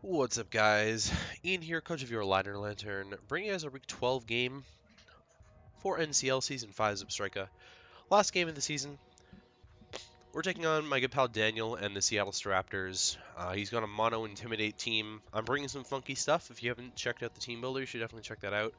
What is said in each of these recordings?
What's up, guys? Ian here, coach of your Ladner Lanturn, bringing you guys a Week 12 game for NCL Season 5's Zipstrika. Last game of the season, we're taking on my good pal Daniel and the Seattle Staraptors. He's got a mono intimidate team. I'm bringing some funky stuff. If you haven't checked out the team builder, you should definitely check that out.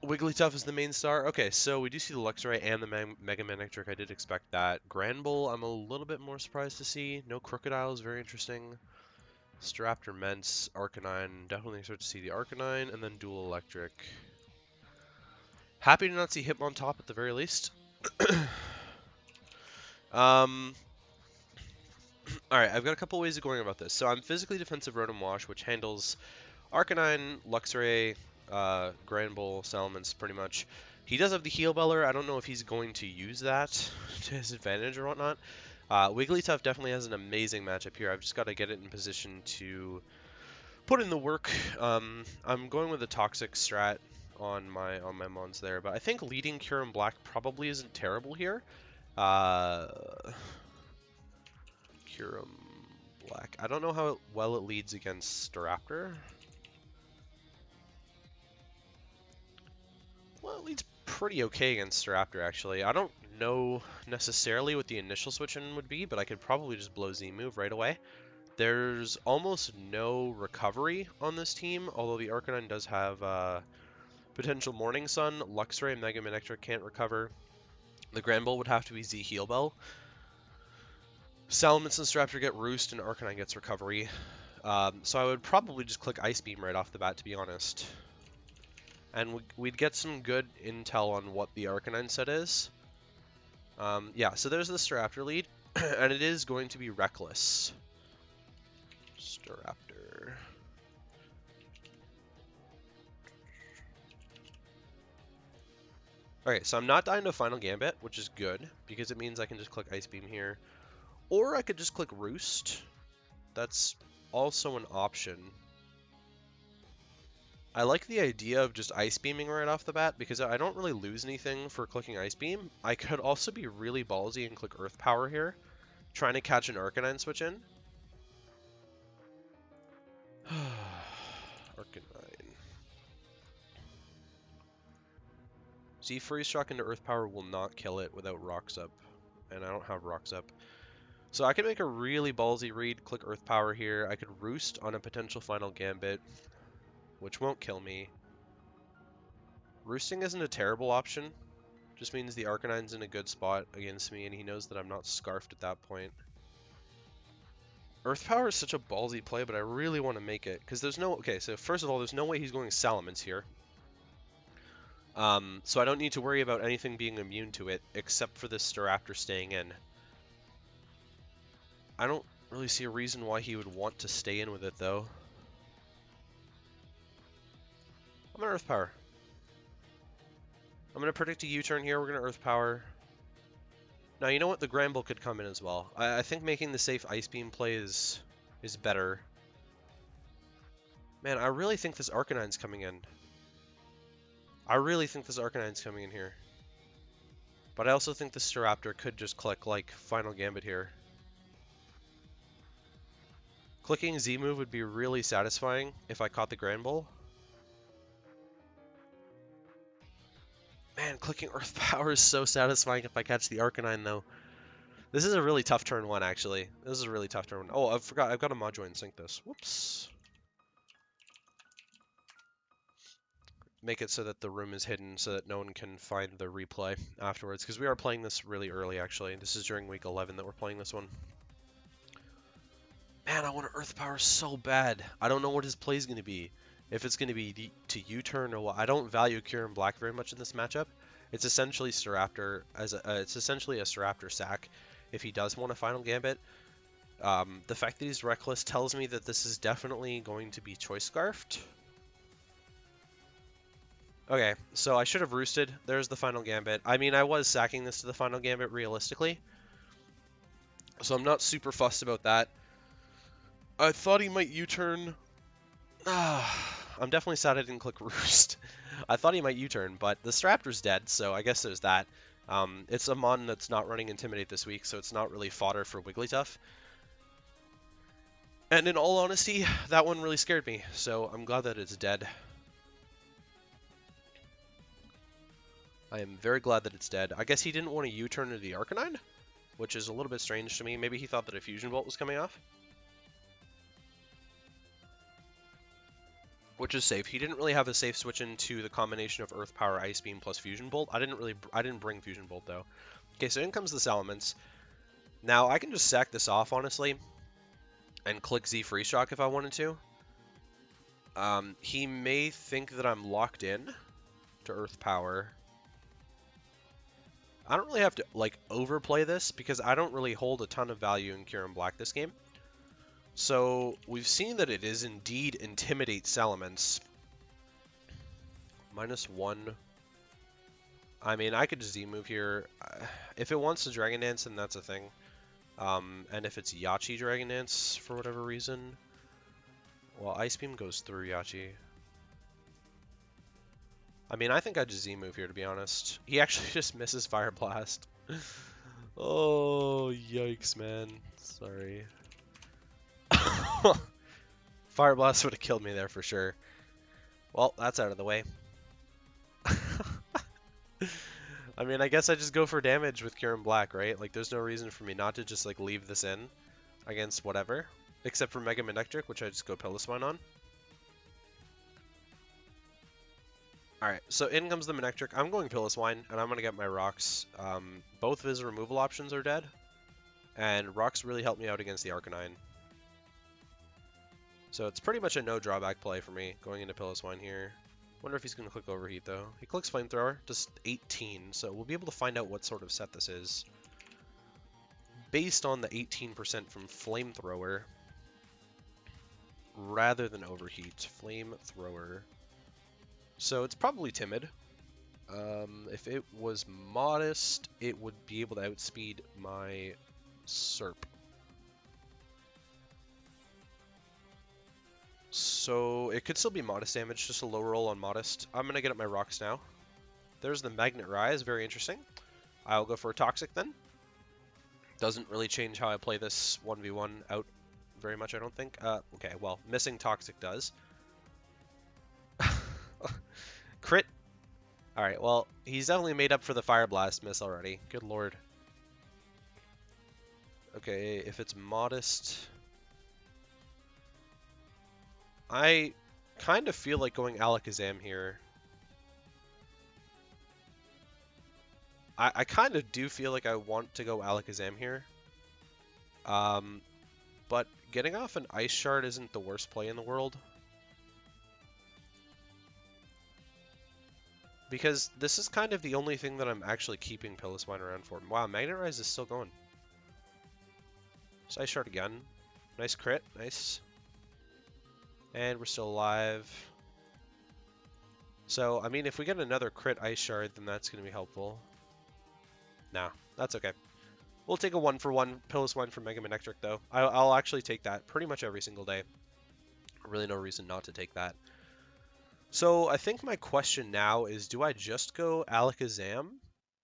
Wigglytuff is the main star. Okay, so we do see the Luxray and the Mega Manectric. I did expect that. Granbull, I'm a little bit more surprised to see. No Crocodiles, very interesting. Staraptor Ments, Arcanine, definitely start to see the Arcanine, and then Dual Electric. Happy to not see Hitmontop at the very least. Alright, I've got a couple ways of going about this. So I'm physically defensive Rotom-Wash, which handles Arcanine, Luxray, Granbull, Salamence, pretty much. He does have the Heal Beller. I don't know if he's going to use that to his advantage or whatnot. Wigglytuff definitely has an amazing matchup here. I've just got to get it in position to put in the work. I'm going with a Toxic strat on my mons there, but I think leading Kyurem-Black probably isn't terrible here. Kyurem-Black. I don't know how well it leads against Staraptor. Well, it leads pretty okay against Staraptor, actually. I don't know necessarily what the initial switch-in would be, but I could probably just blow Z-move right away. There's almost no recovery on this team, although the Arcanine does have potential Morning Sun. Luxray and Mega Manectric can't recover. The Granbull would have to be Z Heal Bell. Salamence and Staraptor get Roost, and Arcanine gets recovery. So I would probably just click Ice Beam right off the bat, to be honest. And we'd get some good intel on what the Arcanine set is. Yeah, so there's the Staraptor lead, and it is going to be Reckless. Staraptor. Okay, so I'm not dying to Final Gambit, which is good, because it means I can just click Ice Beam here. Or I could just click Roost. That's also an option. I like the idea of just Ice Beaming right off the bat, because I don't really lose anything for clicking Ice Beam. I could also be really ballsy and click Earth Power here, trying to catch an Arcanine switch in. Arcanine. See, Freeze Shock into Earth Power will not kill it without Rocks Up, and I don't have Rocks Up. So I can make a really ballsy read, click Earth Power here. I could Roost on a potential Final Gambit, which won't kill me. Roosting isn't a terrible option. Just means the Arcanine's in a good spot against me, and he knows that I'm not Scarfed at that point. Earth Power is such a ballsy play, but I really want to make it, because there's no... Okay, so first of all, there's no way he's going Salamence here. So I don't need to worry about anything being immune to it, except for this Staraptor staying in. I don't really see a reason why he would want to stay in with it, though. I'm gonna Earth Power. I'm gonna predict a U-turn here. We're gonna Earth Power. Now, you know what? The Granbull could come in as well. I think making the safe Ice Beam play is better. Man, I really think this Arcanine's coming in. I really think this Arcanine's coming in here. But I also think the Staraptor could just click, like, Final Gambit here. Clicking Z-move would be really satisfying if I caught the Granbull. Man, clicking Earth Power is so satisfying if I catch the Arcanine, though. This is a really tough turn one, actually. This is a really tough turn one. Oh, I forgot. I've got a Moduin sync this. Whoops. Make it so that the room is hidden so that no one can find the replay afterwards, because we are playing this really early, actually. This is during week 11 that we're playing this one. Man, I want to Earth Power so bad. I don't know what his play is going to be. If it's going to be to U-turn or what. I don't value Kyurem-Black very much in this matchup. It's essentially Staraptor it's essentially a Staraptor sack if he does want a Final Gambit. The fact that he's Reckless tells me that this is definitely going to be Choice Scarfed. Okay, so I should have roosted. There's the Final Gambit. I mean, I was sacking this to the Final Gambit realistically, so I'm not super fussed about that. I thought he might U-turn. I'm definitely sad I didn't click Roost. I thought he might U-turn, but the Staraptor's dead, so I guess there's that. It's a mon that's not running Intimidate this week, so it's not really fodder for Wigglytuff. And in all honesty, that one really scared me, so I'm glad that it's dead. I am very glad that it's dead. I guess he didn't want to U-turn into the Arcanine, which is a little bit strange to me. Maybe he thought that a Fusion Bolt was coming off. Which is safe. He didn't really have a safe switch into the combination of Earth Power, Ice Beam plus Fusion Bolt. I didn't bring Fusion Bolt though. Okay, so in comes the Salamence. Now I can just sack this off honestly, and click Z Free Shock if I wanted to. He may think that I'm locked in to Earth Power. I don't really have to like overplay this because I don't really hold a ton of value in Kyurem-Black this game. So we've seen that it is indeed Intimidate Salamence. -1. I mean, I could just Z-move here. If it wants to Dragon Dance, then that's a thing. And if it's Yachi Dragon Dance for whatever reason, well, Ice Beam goes through Yachi. I mean, I think I just Z-move here, to be honest. He actually just misses Fire Blast. Oh, yikes, man. Sorry. Fire Blast would have killed me there for sure. Well, that's out of the way. I mean, I guess I just go for damage with Kyurem-Black, right? Like, there's no reason for me not to just, like, leave this in against whatever. Except for Mega Manectric, which I just go Piloswine on. Alright, so in comes the Manectric. I'm going Piloswine, and I'm going to get my Rocks. Both of his removal options are dead. And Rocks really helped me out against the Arcanine. So it's pretty much a no drawback play for me, going into Piloswine here. Wonder if he's going to click Overheat, though. He clicks Flamethrower, just 18, so we'll be able to find out what sort of set this is. Based on the 18% from Flamethrower, rather than Overheat. Flamethrower. So it's probably Timid. If it was Modest, it would be able to outspeed my Serp. So it could still be Modest damage, just a low roll on Modest. I'm going to get up my Rocks now. There's the Magnet Rise, very interesting. I'll go for a Toxic then. Doesn't really change how I play this 1v1 out very much, I don't think. Okay, well, missing Toxic does. Crit. Alright, well, he's definitely made up for the Fire Blast miss already. Good lord. Okay, if it's Modest... I kind of feel like going Alakazam here. I kind of do feel like I want to go Alakazam here. But getting off an Ice Shard isn't the worst play in the world. Because this is kind of the only thing that I'm actually keeping Piloswine around for. Wow, Magnet Rise is still going. So Ice Shard again. Nice crit, nice. And we're still alive. So, I mean, if we get another crit Ice Shard, then that's going to be helpful. Nah, that's okay. We'll take a 1-for-1 Piloswine for Mega Manectric, though. I'll actually take that pretty much every single day. Really no reason not to take that. So, I think my question now is, do I just go Alakazam,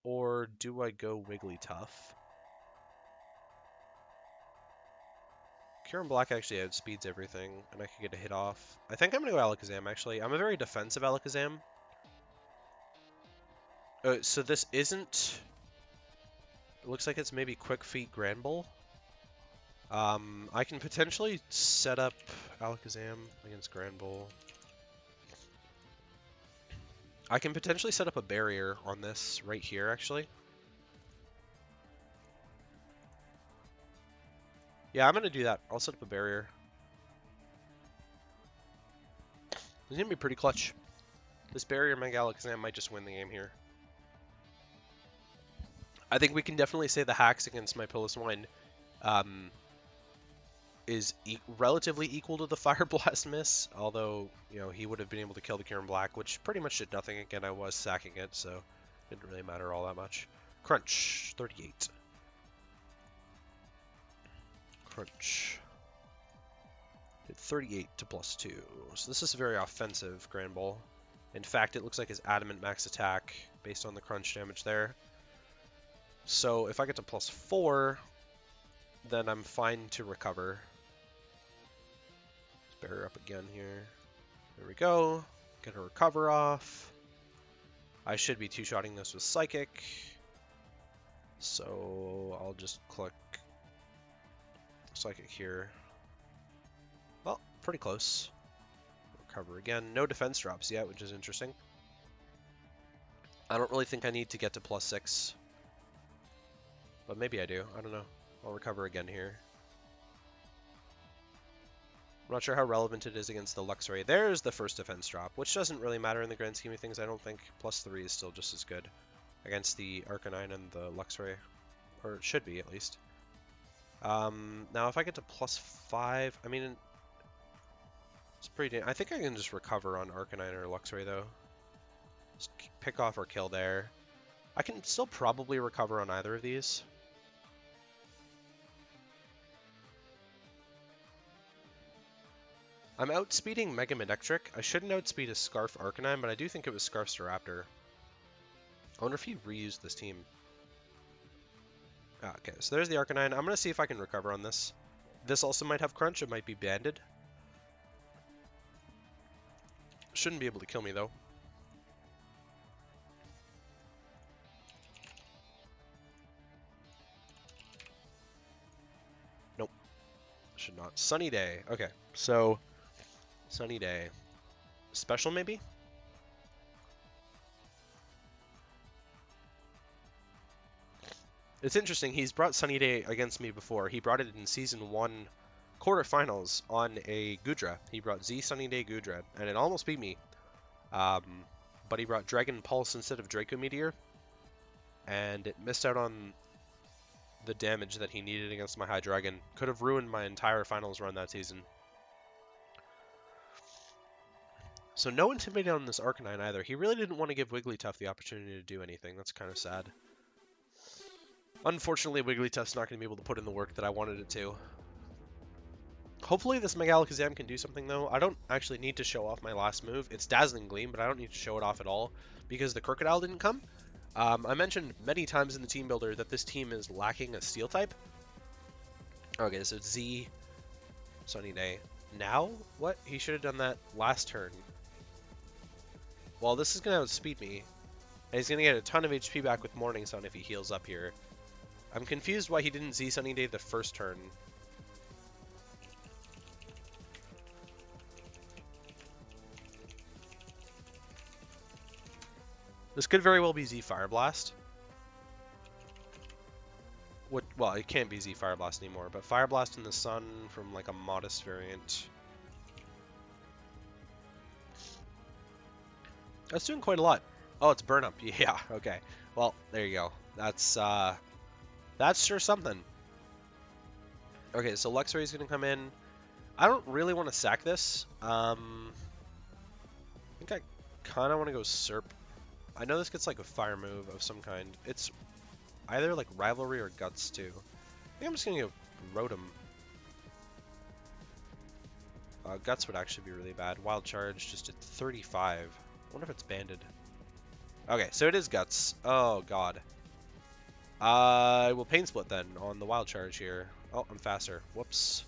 or do I go Wigglytuff? Kyurem-Black actually outspeeds everything, and I could get a hit off. I think I'm going to go Alakazam, actually. I'm a very defensive Alakazam. So this isn't... It looks like it's maybe Quick Feet Granbull. I can potentially set up Alakazam against Granbull. I can potentially set up a barrier on this right here, actually. Yeah, I'm going to do that. I'll set up a barrier. It's going to be pretty clutch. This barrier Mega Alakazam might just win the game here. I think we can definitely say the hacks against my Piloswine is relatively equal to the Fire Blast miss, although, you know, he would have been able to kill the Kyurem-Black, which pretty much did nothing. Again, I was sacking it, so it didn't really matter all that much. Crunch, 38. Crunch. Did 38 to +2. So this is very offensive, Granbull. In fact, it looks like his Adamant max attack, based on the crunch damage there. So if I get to +4, then I'm fine to recover. Bear up again here. There we go. Get a recover off. I should be two-shotting this with Psychic. So I'll just click Psychic here. Well, pretty close. Recover again. No defense drops yet, which is interesting. I don't really think I need to get to +6. But maybe I do. I don't know. I'll recover again here. I'm not sure how relevant it is against the Luxray. There's the first defense drop, which doesn't really matter in the grand scheme of things, I don't think. +3 is still just as good against the Arcanine and the Luxray. Or it should be, at least. Now, if I get to +5, I mean, it's pretty... I think I can just recover on Arcanine or Luxray, though. Just pick off or kill there. I can still probably recover on either of these. I'm outspeeding Mega Manectric. I shouldn't outspeed a Scarf Arcanine, but I do think it was Scarf Staraptor. I wonder if he reused this team. Ah, okay, so there's the Arcanine. I'm going to see if I can recover on this. This also might have Crunch. It might be banded. Shouldn't be able to kill me, though. Nope. Should not. Sunny Day. Okay, so... Sunny Day. Special, maybe? It's interesting, he's brought Sunny Day against me before. He brought it in Season 1 quarterfinals on a Goodra. He brought Z Sunny Day Goodra, and it almost beat me. But he brought Dragon Pulse instead of Draco Meteor, and it missed out on the damage that he needed against my Hydreigon. Could have ruined my entire finals run that season. So no Intimidate on this Arcanine either. He really didn't want to give Wigglytuff the opportunity to do anything. That's kind of sad. Unfortunately, Wigglytuff's not going to be able to put in the work that I wanted it to. Hopefully this Mega Alakazam can do something, though. I don't actually need to show off my last move. It's Dazzling Gleam, but I don't need to show it off at all because the Crocodile didn't come. I mentioned many times in the team builder that this team is lacking a Steel type. Okay, so it's Z, Sunny Day. Now? What? He should have done that last turn. Well, this is going to outspeed me, and he's going to get a ton of HP back with Morning Sun if he heals up here. I'm confused why he didn't Z Sunny Day the first turn. This could very well be Z Fire Blast. Well, it can't be Z Fire Blast anymore, but Fire Blast in the Sun from like a modest variant. That's doing quite a lot. Oh, it's Burn Up. Yeah, okay. Well, there you go. That's sure something. Okay, so Luxray is going to come in. I don't really want to sack this. I think I kind of want to go Serp. I know this gets like a fire move of some kind. It's either like Rivalry or Guts too. I think I'm just going to go Rotom. Guts would actually be really bad. Wild Charge just at 35. I wonder if it's banded. Okay, so it is Guts. Oh, God. I will Pain Split then on the Wild Charge here. Oh, I'm faster. Whoops.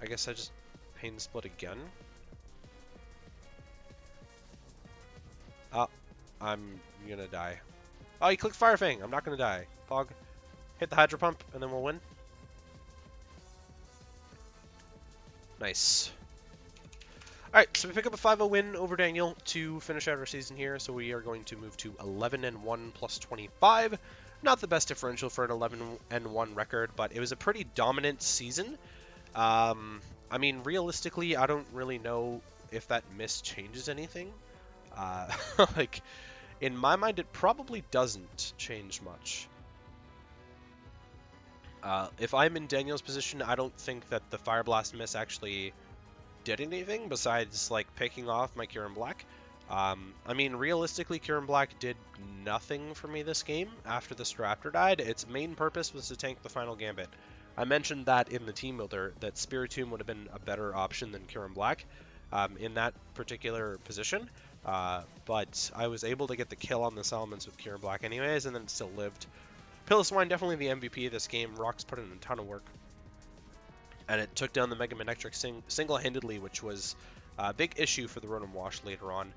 I guess I just Pain Split again. Oh, I'm gonna die. Oh, you clicked Fire Fang. I'm not gonna die. Pog. Hit the Hydro Pump, and then we'll win. Nice. Alright, so we pick up a 5-0 win over Daniel to finish out our season here. So we are going to move to 11-1 plus 25. Not the best differential for an 11-1 record, but it was a pretty dominant season. I mean, realistically, I don't really know if that miss changes anything. Like, in my mind, it probably doesn't change much. If I'm in Daniel's position, I don't think that the Fire Blast miss actually did anything besides, like, picking off my Kyurem-Black. I mean, realistically, Kyurem-Black did nothing for me this game after the Staraptor died. Its main purpose was to tank the final Gambit. I mentioned that in the team builder, that Spiritomb would have been a better option than Kyurem-Black in that particular position. But I was able to get the kill on the Salamence with Kyurem-Black anyways, and then it still lived. Piloswine definitely the MVP of this game. Rock's put in a ton of work. And it took down the Mega Manectric single-handedly, which was a big issue for the Rotom-Wash later on.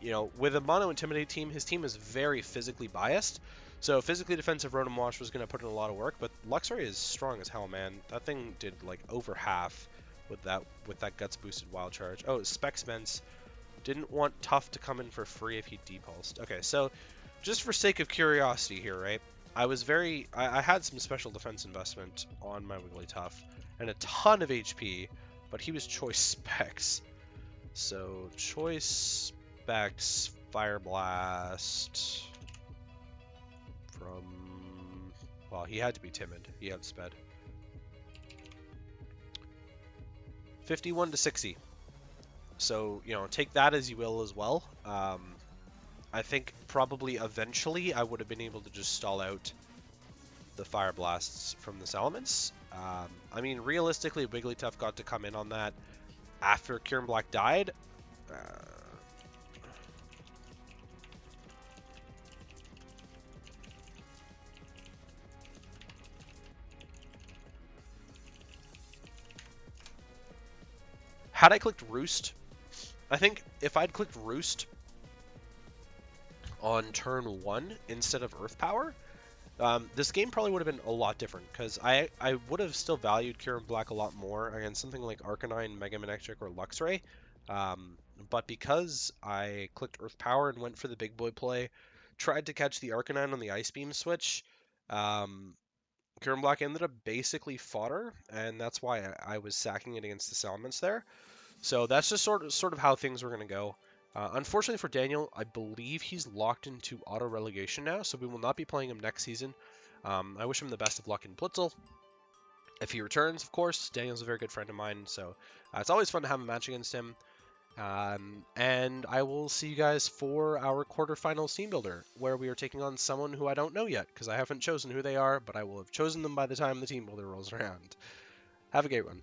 You know, with a Mono Intimidate team, his team is very physically biased. So physically defensive Rotom-Wash was going to put in a lot of work, but Luxray is strong as hell, man. That thing did like over half with that Guts boosted Wild Charge. Oh, Specs Vents didn't want Tough to come in for free if he depulsed. Okay, so just for sake of curiosity here, right? I had some special defense investment on my Wigglytuff and a ton of HP, but he was choice specs. So choice specs Fire Blast from, well, he had to be timid. He had sped. 51 to 60. So, you know, take that as you will as well. I think probably eventually I would have been able to just stall out the Fire Blasts from the Salamence. I mean, realistically, Wigglytuff got to come in on that after Kyurem-Black died. Had I clicked Roost, I think if I'd clicked Roost on turn 1 instead of Earth Power, this game probably would have been a lot different, because I would have still valued Kyurem-Black a lot more against something like Arcanine, Mega Manectric, or Luxray. But because I clicked Earth Power and went for the big boy play, tried to catch the Arcanine on the Ice Beam switch, Kyurem-Black ended up basically fodder, and that's why I was sacking it against the Salamence there. So that's just sort of how things were going to go. Unfortunately for Daniel, I believe he's locked into auto relegation now, so we will not be playing him next season. I wish him the best of luck in Blitzel. If he returns, of course. Daniel's a very good friend of mine, so it's always fun to have a match against him. And I will see you guys for our quarterfinals team builder, where we are taking on someone who I don't know yet, because I haven't chosen who they are, but I will have chosen them by the time the team builder rolls around. Have a great one.